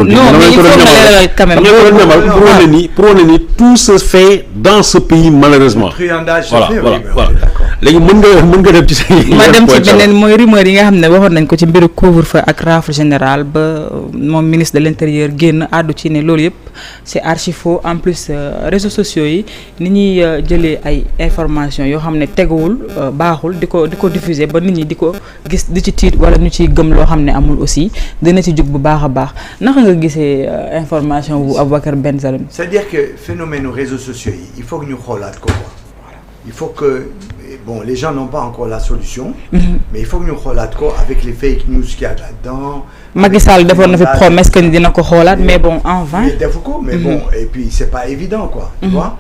Non, mais il faut quand même. Pour wane ni tout se fait dans ce pays malheureusement. Voilà. léegi mën nga dem ci sa. ma dem ci beneen mooy rumeur yi nga xam ne waxoon nañ ko ci mbiru couvre-feu ak rafle général ba moom ministre de l'intérieur génn àddu ci ne loolu yëpp c'est archi faux en plus réseaux sociaux yi ni ñuy jëlee ay information yoo xam ne teguwul baaxul di ko diffuser ba nit ñi di ko gis di ci tiit wala ñu ciy gëm loo xam ne amul aussi dina ci jug bu baax a baax naka nga gisee information bu Aboubacar Bengelloune. C'est-à-dire que phénomène aux réseaux sociaux yi il faut que ñu xoolaat ko quoi. Il faut que bon les gens n'ont pas encore la solution. Mais il faut que ñu xoolaat ko avec les fake news qu'il y a là-dedans. Macky Sall defoon na fi promesse que ni dina ko xoolaat mais bon en vain. mais defu ko mais bon et puis c'est pas évident quoi. Tu vois.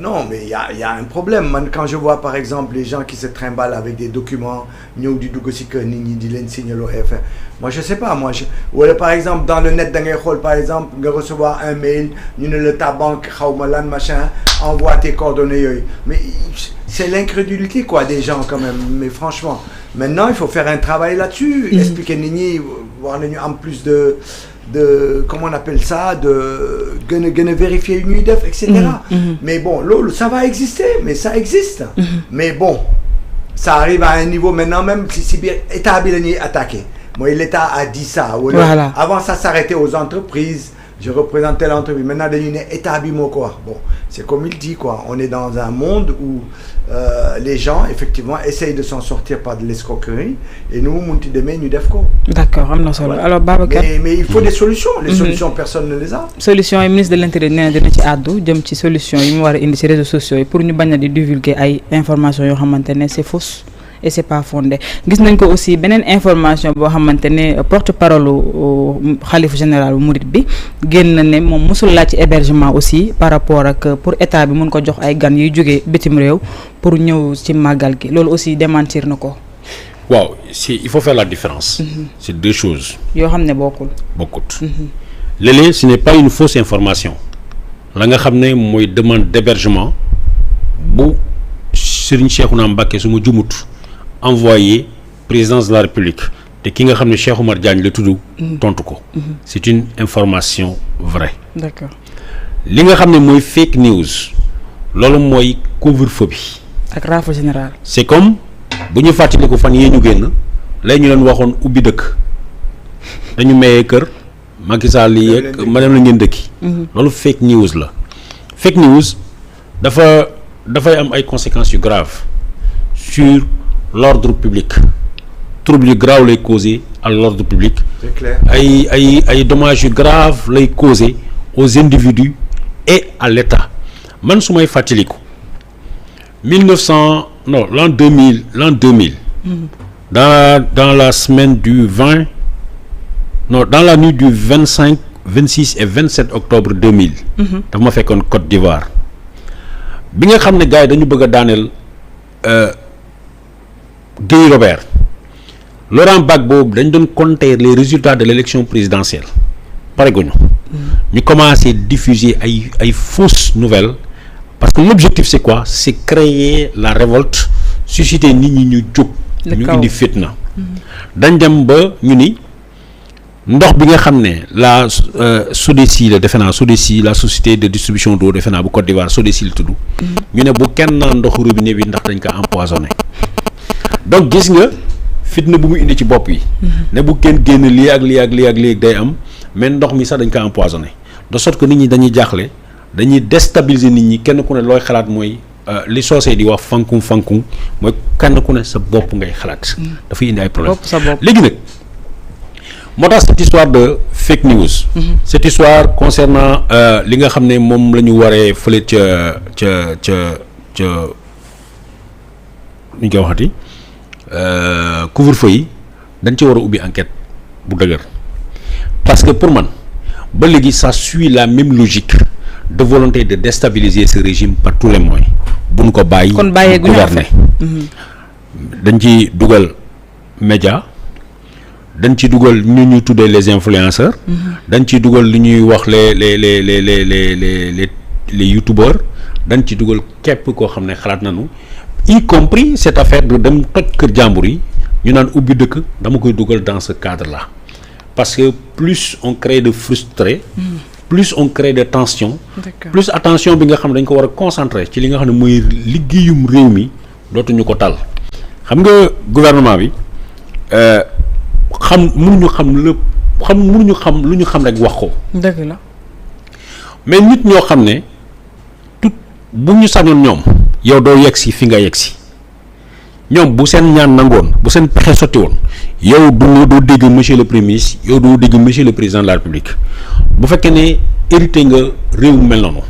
Non mais il y a un problème man quand je vois par exemple les gens qui se trimballent avec des documents ñëw di dugg ci kër nit ñi di leen signaloo FM moi je sais pas wala par exemple dans le net da ngay xool par exemple nga recevoir un mail ñu ne la ta banque xawma lan machin envoie tes coordonnées yooyu mais c'est l'incrédulité quoi des gens quand même mais franchement maintenant il faut faire un travail là-dessus expliquer nit ñi war nañu am plus de comment on appelle ça de gën a vérifier yu ñuy def et cetera mais bon loolu ça va exister mais ça existe mais bon ça arrive à un niveau maintenant même si biir état bi la ñuy attaquer mooy l'état a dit ça voilà. Avant ça s'arrêtait aux entreprises je représentais l'entreprise maintenant dañuy ne état bi moo ko wax bon c'est comme il dit quoi on est dans un monde où les gens effectivement essayent de s'en sortir par de l'escroquerie et nous munti demee ñu def ko. D'accord am na solo alors Babacar. mais il faut des solutions. Les solutions personne ne les a. solution yi ministre de l'intérieur nee na dina ci àddu jëm ci solution yi mu war a indi ci réseaux sociaux yi pour ñu bañ a di divulguer ay informations yoo xamante ne c'est fausse. Et c'est pas fondé gis nañ ko aussi beneen information boo xamante ne porte-parole xalifa général Mouride bi génn na ne moom mosul laaj ci hébergement aussi par rapport ak pour état bi mun ko jox ay gan yuy jógee bitim réew pour ñëw ci màggal gi loolu aussi démentir na ko. waaw il faut faire la différence. C'est deux choses. yoo xam ne bokkut. léeg-léeg ce n'est pas une fausse information la nga xam ne mooy demande d'hébergement bu Serigne Cheikhouna Mbacké su ma jumut envoyé présidence de la République te ki nga xam ne Cheikh Oumar Diagne la tudd tontu ko c'est une information vraie. D'accord. li nga xam ne mooy fake news loolu mooy couvre-feu bi ak rafle général. c'est comme bu ñu fàttali ko fan yee ñu génn lay ñu leen waxoon ubbi dëkk dañu mayee kër Macky Sall yi yeeg ma dem la ngeen dëkki loolu fake news la fake news dafay am ay conséquences yu graves sur l'ordre public trouble yu grave lay causer à l'ordre public. C'est clair. ay dommages yu grave lay causer aux individus et à l'État man su may fàttaliku l'an 2000 dans la semaine du 20 dans la nuit du 25 26 et 27 octobre 2000 dafa ma fekkoon Côte d'Ivoire bi nga xam ne gars yi dañu bëgg a daaneel Guy Robert Laurent Gbagbo dañ doon compter les résultats de l'élection présidentielle pare guñu ñu commencé diffuser ay fausses nouvelles parce que l'objectif c'est quoi c'est créer la révolte susciter nit ñi ñu jóg ñu indi fitna dañ dem ba ñu ni ndox bi nga xam ne la SODECI la defe naa SODECI la société de distribution d'eau defe naa bu Côte d'Ivoire SODECI la tudd ñu ne bu kenn naan ndoxu robinet bi ndax dañ ko empoisonné donc gis nga fitna bu mu indi ci bopp yi ne bu kenn génn lii ak lii ak lii ak lii day am mais ndox mi sax dañ ko empoisonné de sorte que nit ñi dañuy jaaxle dañuy déstabiliser nit ñi kenn ku ne looy xalaat mooy li soosee di wax fankum mooy kenn ku ne sa bopp ngay xalaat dafay indi ay problème léegi nag moo tax cette histoire de fake news cette histoire concernant li nga xam ne moom la ñu waree fële ca ñu koy waxati couvre-feu yi dañ ci war a ubbi enquête bu dëgër parce que pour man ba léegi ça suit la même logique de volonté de déstabiliser ce régime par tous les moyens bu ñu ko bàyyi gouverner dañ ci dugal média dañ ci dugal ñu ñuy tuddee les influenceurs dañ ci dugal li ñuy wax les youtubeurs dañ ci dugal képp koo xam ne xalaat nañu y compris cette affaire de dem toj kër jàmbur yi ñu naan ubbi dëkk dama koy dugal dans ce cadre là parce que plus on crée de frustrés. Plus on crée de tensions. Plus attention bi nga xam ne dañ ko war a concentrer ci li nga xam ne mooy liggéeyum réew mi dootuñu ko tal xam nga gouvernement bi mënuñu xam lu ñu xam rek wax ko. dëgg la. mais nit ñoo xam ne tout bu ñu sañoon ñoom yow doo yegg si fi nga yegg si ñoom bu seen ñaan nangoon bu seen pexe sotti woon yow doo dégg monsieur le premier ministre yow doo dégg monsieur le président de la république bu fekkee ne hérité nga réew mu mel noonu.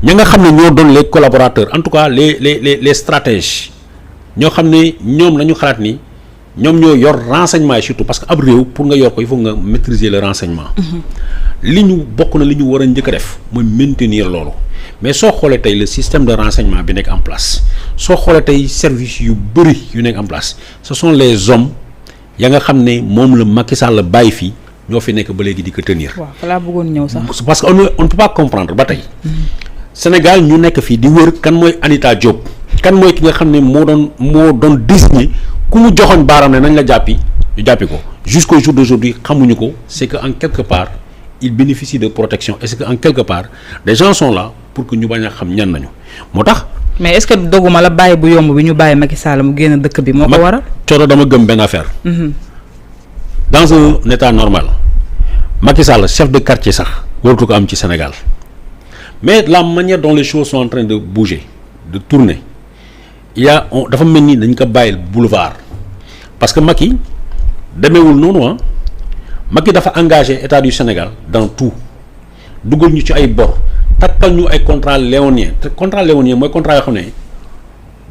ña nga xam ne ñoo doon les collaborateurs en tout cas les stratèges ñoo xam ne ñoom la ñu xalaat ni ñoom ñoo yor renseignement yi surtout parce que ab réew pour nga yor ko il faut nga maîtriser le renseignement. li ñu bokk na li ñu war a njëkk a def mooy maintenir loolu mais soo xoolee tey le système de renseignement bi nekk en place soo xoolee tey service yu bëri yu nekk en place ce sont les hommes ya nga xam ne moom la Macky Sall la bàyyi fii ñoo fi nekk ba léegi di ko tenir. waaw fa laa bëggoon ñëw sax. parce que on ne peut pas comprendre ba tey. Sénégal ñu nekk fii di wër kan mooy Anita Diop. kan mooy ki nga xam ne moo doon désigné ku mu joxoon baaraam ne nañ la jàppi ñu jàppi ko jusqu'au jour d'aujourd'hui xamuñu ko c'est que en quelque part il bénéficie de protection et c'est que en quelque part des gens sont là pour que ñu bañ a xam ñan nañu moo tax. mais est-ce que doguma la bàyyi bu yomb bi ñu bàyyi Macky Sall mu génn dëkk bi moo ko waral. coono dama gëm benn affaire. dans un état normal Macky Sall chef de quartier sax waratu ko am ci Sénégal mais la manière dont les choses sont en train de bouger de tourner dafa mel ni dañ ko bàyyil boulevard parce que Macky demeewul noonu Macky dafa engagé état du Sénégal dans tout dugal ñu ci ay bor takkal ñu ay contrat léonien te contrat léonien mooy contrat yoo xam ne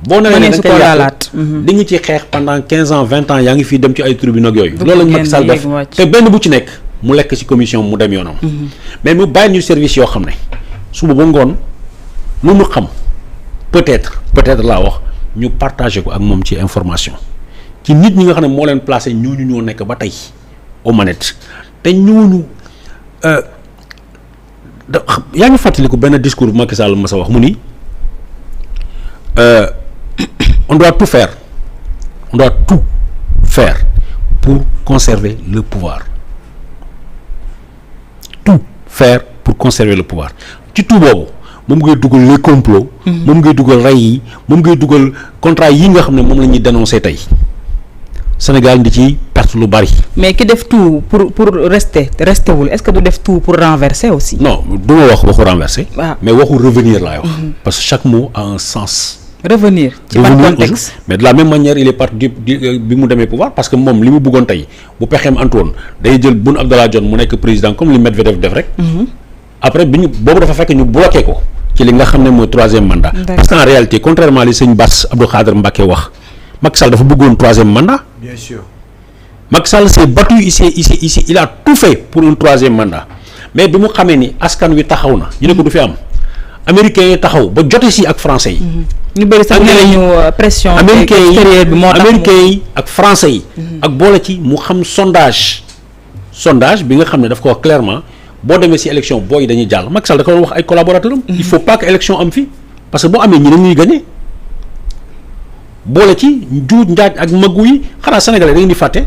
boo nee dañ koy yàq di nga ci xeex pendant 15 ans 20 ans yaa ngi fii dem ci ay tribunaux ak yooyu loolu lañ Macky Sall def te benn bu ci nekk mu lekk ci commission mu dem yoonam mais mu bàyyi ñu service yoo xam ne suba ba ngoon lu mu xam peut-être laa wax ñu partagé ko ak moom ci information ci nit ñi nga xam ne moo leen placé ñooñu ñoo nekk ba tey aux manettes te ñooñu yaa ngi fàttaliku benn discours bu Macky Sall ma sa wax mu ni on doit tout faire pour conserver le pouvoir ci tout boobu moom ngay dugal les complots moom ngay dugal rey yi moom ngay dugal contrat yi nga xam ne moom la ñuy dénoncer tey Sénégal di ci perte lu bari. mais ki def tout pour rester wul est-ce que du def tout pour renverser aussi. non du ma wax waxu renverser. mais waxu revenir laay wax. parce que chaque mot a un sens. revenir ci ban contexte. mais de la même manière il est parti bi mu demee pouvoir parce que moom li mu bëggoon tey bu pexeem antoon day jël Boun Abdallah Dionne mu nekk président comme li Medvedev def rek. après boobu dafa fekk ñu bloqué ko ci li nga xam ne mooy troisième mandat. parce qu'en réalité contrairement li sëñ Bass Abdou Khadre Mbacké wax Macky Sall dafa bëggoon troisième mandat. bien sûr. Macky Sall s'est battu ici il a tout fait pour un troisième mandat mais bi mu xamee ni askan wi taxaw na ñu ne ko du fi am américains yi taxaw ba jote si ak français yi. ñu bëri sax nañu pression extérieure bi moo tax américains yi ak français yi. ak boole ci mu xam sondage bi nga xam ne daf ko wax clairement boo demee si élection booy dañuy jàll Macky Sall da ko doon wax ay collaborateurs am. il faut pas que élection am fi parce que boo amee ñi dañuy gagné. boole ci njuuj njaaj ak maggu yi xanaa sénégalais da ngeen di fàtte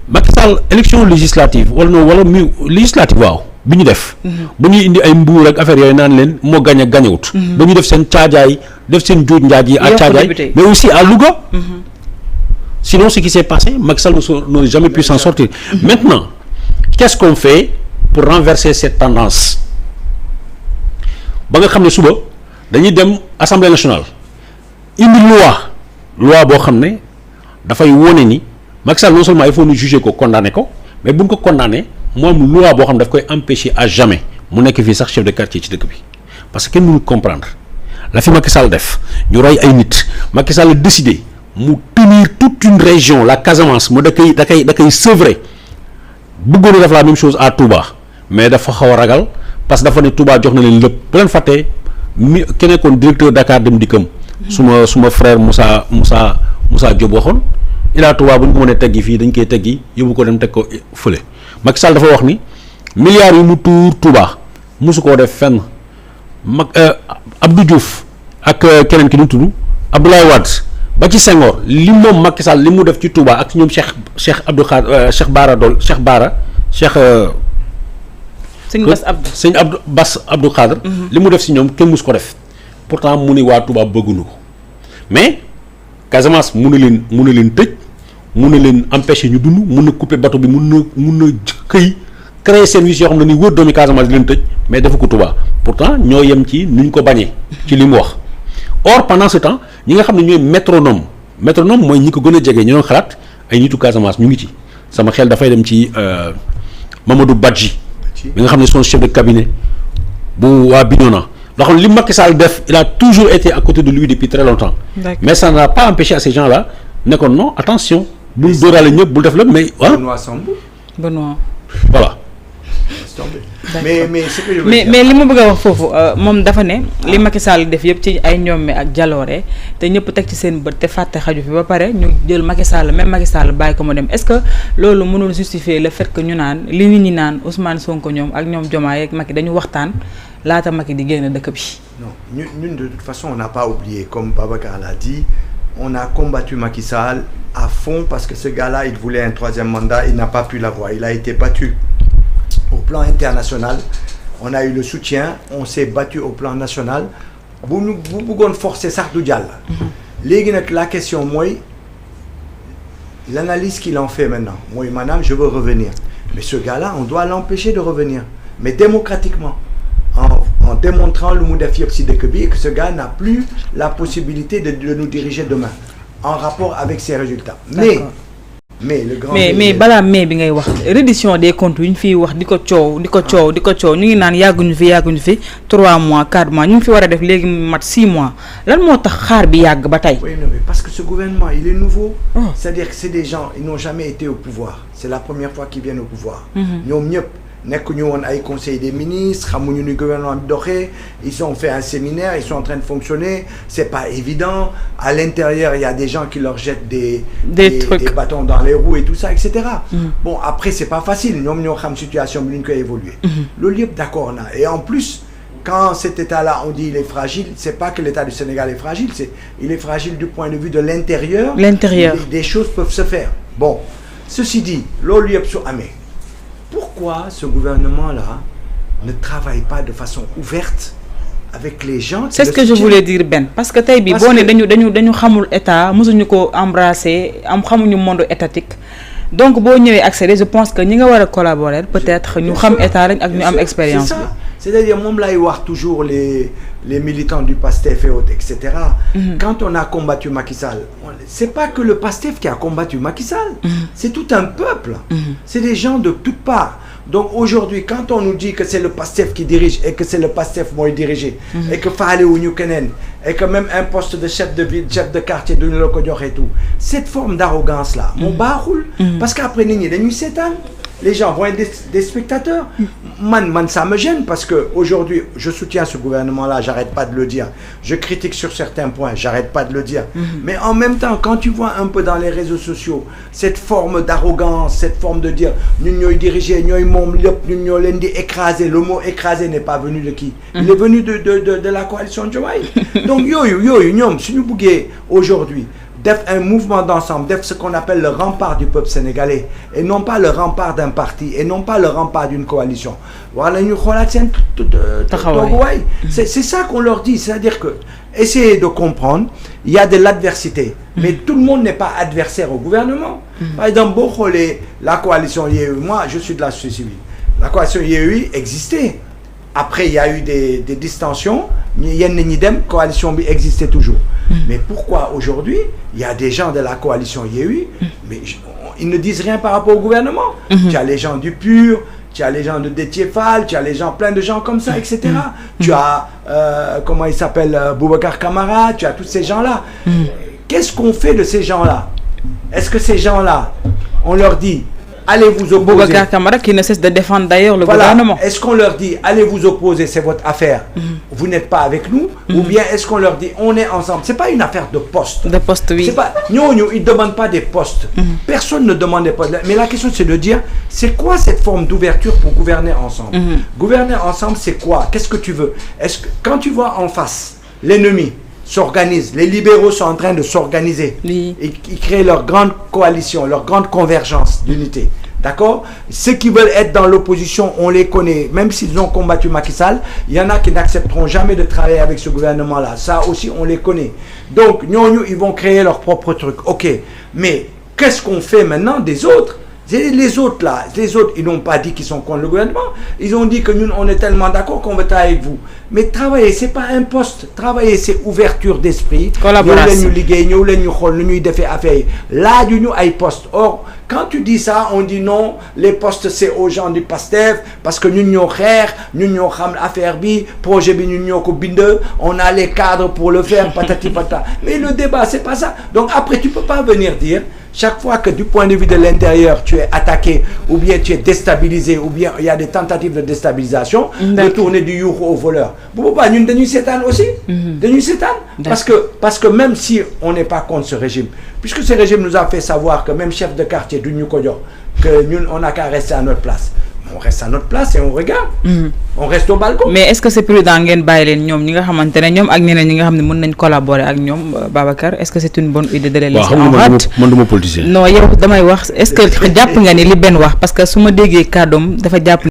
Macky Sall élection législative wala législative waaw bi ñu def. ba ñuy indi ay mbuur ak affaire yooyu naan leen moo gañ a gañewut. ba ñu def seen caajaay def seen njuuj njaaj yi. à caajaay mais aussi à Louga. sinon ce qui s'est passé Macky Sall n'a jamais pu s'en sortir. Maintenant qu'est-ce qu'on fait pour renverser cette tendance ba nga xam ne suba dañuy dem Assemblée nationale indi loi boo xam ne dafay wone ni Macky Sall non seulement il faut ñu juger ko condamner ko mais bu ñu ko condamner moom loi boo xam ne daf koy empêcher à jamais mu nekk fii sax chef de quartier ci dëkk bi parce que kenn mënu comprendre la fi Macky Sall def ñu rey ay nit Macky Sall décidé mu tenir toute une région la Casamance mu da koy sevrer bëggoon na def la même chose à Touba mais dafa xaw a ragal parce que dafa ne Touba jox na leen lépp bu leen fàttee ki nekkoon directeur Dakar Dem Dikkam suma frère Moussa Diop waxoon Ila Touba bu ñu ko mënee teggi fii dañ koy teggi yóbbu ko dem teg ko fële Macky Sall dafa wax ni milliards yu mu tuur Touba mosu koo def fenn Abdou Diouf ak keneen ki ñu tudd Abdoulaye Wade ba ci Senghor li moom Macky Sall li mu def ci Touba ak ñoom Cheikh Abdou Khadre Cheikh Bara Cheikh. sëñ Bass Abdou Khadre. li mu def si ñoom kenn mus ko def. pourtant mu ni waa Touba bëgguñu ko mais Casamance mun na leen tëj mun na leen empêcher ñu dund mun na couper bateau bi mun na xëy créer service yoo xam ne ni wër doomi Casamance di leen tëj mais dafa ko Touba pourtant ñoo yem ci nuñ ko bañee. ci li mu wax. or pendant ce temps ñi nga xam ne ñooy métronome mooy ñi ko gën a jege ñu doon xalaat ay nitu Casamance ñu ngi ci sama xel dafay dem ci Mamadou Badji. bi nga xam ne son chef de cabinet bu waa Bignona. loo xam ne li Macky Sall def il a toujours été à côté de lui depuis très longtemps. mais ça n'a pas empêché à ces gens-là ne ko non attention. bul dóoraale ñëpp bul def la mais. Benoît. voilà. mais ce que je veux dire mais li ma bëgg a wax foofu moom dafa ne li Macky Sall def yëpp ci ay ñoom ak jaloore te ñëpp teg ci seen bët te fàtte xaju fi ba pare ñu jël Macky Sall même Macky Sall bàyyi ko mu dem est-ce que loolu mënul justifier le fait que ñu naan li nit ñi naan Ousmane Sonko ñoom ak ñoom Diomaye ak Macky dañu waxtaan laata Macky di génn dëkk bi. non ñun de toute façon on n'a pas oublié comme Babacar l'a dit on a combattu Macky Sall à fond parce que ce gars-là il voulait un troisième mandat il n'a pas pu l'avoir il a été battu. Au plan international on a eu le soutien on s'est battu au plan national bu bëggoon forcer sax du jàll. léegi nag la question mooy l'analyse qu'il en fait maintenant mooy maanaam je veux revenir mais ce gars-là on doit l'empêcher de revenir mais démocratiquement en démontrant lu mu def yëpp ci dëkk bi et que ce gars n'a plus la possibilité de nous diriger demain en rapport avec ses résultats. mais le grand mais balaa mais bi ngay wax reddition des comptes yu ñu fiy wax di ko coow ñu ngi naan yàgguñu fi 3 mois 4 mois ñu ngi fi war a def léegi mat 6 mois lan moo tax xaar bi yàgg ba tey. oui non mais parce que ce gouvernement il est nouveau. c'est-à-dire que c'est des gens ils n'ont jamais été au pouvoir c'est la première fois qu'ils viennent au pouvoir. ñoom ñëpp nekkuñu woon ay conseil des ministres xamuñu ni gouvernement bi doxee ils ont fait un séminaire ils sont en train de fonctionner c'est pas évident à l'intérieur il y a des gens qui leur jettent des bâtons dans les roues et tout ça etc. Bon après c'est pas facile ñoom ñoo xam situation bi nu ñu koy évoluer loolu yëpp d'accord na et en plus quand cet état-là on dit il est fragile c'est pas que l'état du Sénégal est fragile il est fragile du point de vue de l'intérieur des choses peuvent se faire bon ceci dit loolu yëpp su amee pourquoi ce gouvernement-là ne travaille pas de façon ouverte avec les gens. C'est ce que je voulais dire Ben parce que tey bii boo ne dañu xamul état mosuñu ko embrasser xamuñu monde étatique donc boo ñëwee accéder je pense que ñi nga war a collaborer peut-être ñu xam état lañ ak ñu am expérience bi. C'est-à-dire moom lay wax toujours les militants du PASTEF et autres etc. Quand on a combattu Macky Sall c'est pas que le PASTEF qui a combattu Macky Sall. C'est tout un peuple. C'est des gens de toutes parts. Donc aujourd'hui quand on nous dit que c'est le PASTEF qui dirige et que c'est le PASTEF mooy diriger. Et que faale wu ñu keneen et que même un poste de chef de ville chef de quartier duñu la ko joxe et tout cette forme d'arrogance là moo baaxul. Parce qu'après nit ñi dañuy seetaan. Les gens vont être des spectateurs. Ça me gêne parce que aujourd'hui je soutiens ce gouvernement-là, j'arrête pas de le dire. Je critique sur certains points, j'arrête pas de le dire. Mais en même temps, quand tu vois un peu dans les réseaux sociaux cette forme d'arrogance, cette forme de dire ñun ñooy diriger, ñooy moom lépp, ñun ñoo leen di écraser. Le mot écraser n'est pas venu de qui? Il est venu de la coalition Diomaye. Donc yooyu ñoom suñu buggee aujourd'hui def un mouvement d'ensemble, def ce qu'on appelle le rempart du peuple sénégalais et non pas le rempart d'un parti et non pas le rempart d'une coalition. Voilà ñu xoolaat seen tooguwaay. C'est ça qu'on leur dit, c'est-à-dire que essayez de comprendre, il y a de l'adversité, mais tout le monde n'est pas adversaire au gouvernement. Par exemple, boo xoolee la coalition Yewwi, moi je suis de la société civile. La coalition Yewwi existait. Après il y a eu des distensions, yenn ñi dem, coalition bi existait toujours. Mais pourquoi aujourd'hui il y a des gens de la coalition Yewwi mais ils ne disent rien par rapport au gouvernement. Tu as les gens du PUR, tu as les gens de Déthié Fall, tu as les gens plein de gens comme ça etc. Tu as comment il s'appelle Boubacar Camara, tu as tous ces gens-là. Qu'est-ce qu'on fait de ces gens-là? Est-ce que ces gens-là on leur dit allez vous opposer. Boubacar Camara qui ne cesse de défendre d'ailleurs le gouvernement. Est-ce qu'on leur dit allez vous opposer, c'est votre affaire. Vous n'êtes pas avec nous. Ou bien est-ce qu'on leur dit on est ensemble. C'est pas une affaire de poste. De poste, oui. C'est pas ñooñu ils demandent pas des postes. Personne ne demande des postes. Mais la question c'est de dire c'est quoi cette forme d'ouverture pour gouverner ensemble. Gouverner ensemble c'est quoi? Qu'est-ce que tu veux? Est-ce que quand tu vois en face l'ennemi s'organisent, les libéraux sont en train de s'organiser. Ils créent leur grande coalition, leur grande convergence d'unité. D'accord? Ceux qui veulent être dans l'opposition, on les connaît. Même s'ils ont combattu Macky Sall, il y en a qui n'accepteront jamais de travailler avec ce gouvernement-là. Ça aussi, on les connaît. Donc, ils vont créer leur propre truc. OK. Mais qu'est-ce qu'on fait maintenant des autres? Les autres, ils n'ont pas dit qu'ils sont contre le gouvernement. Ils ont dit que nous, on est tellement d'accord qu'on veut travailler avec vous. Mais travailler, ce n'est pas un poste. Travailler, c'est ouverture d'esprit. Collaboration. Là, nous avons poste. Or, quand tu dis ça, on dit non, les postes, c'est aux gens du PASTEF, parce que nous avons affaire bi, projet bi, on a les cadres pour le faire, patati patata. Mais le débat, c'est pas ça. Donc après, tu peux pas venir dire, chaque fois que du point de vue de l'intérieur, tu es attaqué, ou bien tu es déstabilisé, ou bien il y a des tentatives de déstabilisation, de tourner du yourou au voleur. Pourquoi nous devons s'étendre aussi? Devons s'étendre? Parce que même si on n'est pas contre ce régime, puisque ce régime nous a fait savoir que même chef de quartier du Nukodio, que nous, on n'a qu'à rester à notre place. On reste à notre place et on regarde. On reste au balcon. Mais est-ce que c'est prudent ngeen bàyyi leen ñoom ñi nga xamante ne ñoom ak ñeneen ñi nga xam ne mën nañ collaborer ak ñoom Babacar est-ce que c'est une bonne idée de les laisser en rade? man duma politicien. Non yow damay wax est-ce que jàpp nga ni li benn wax parce que su ma déggee kàddoom dafa jàpp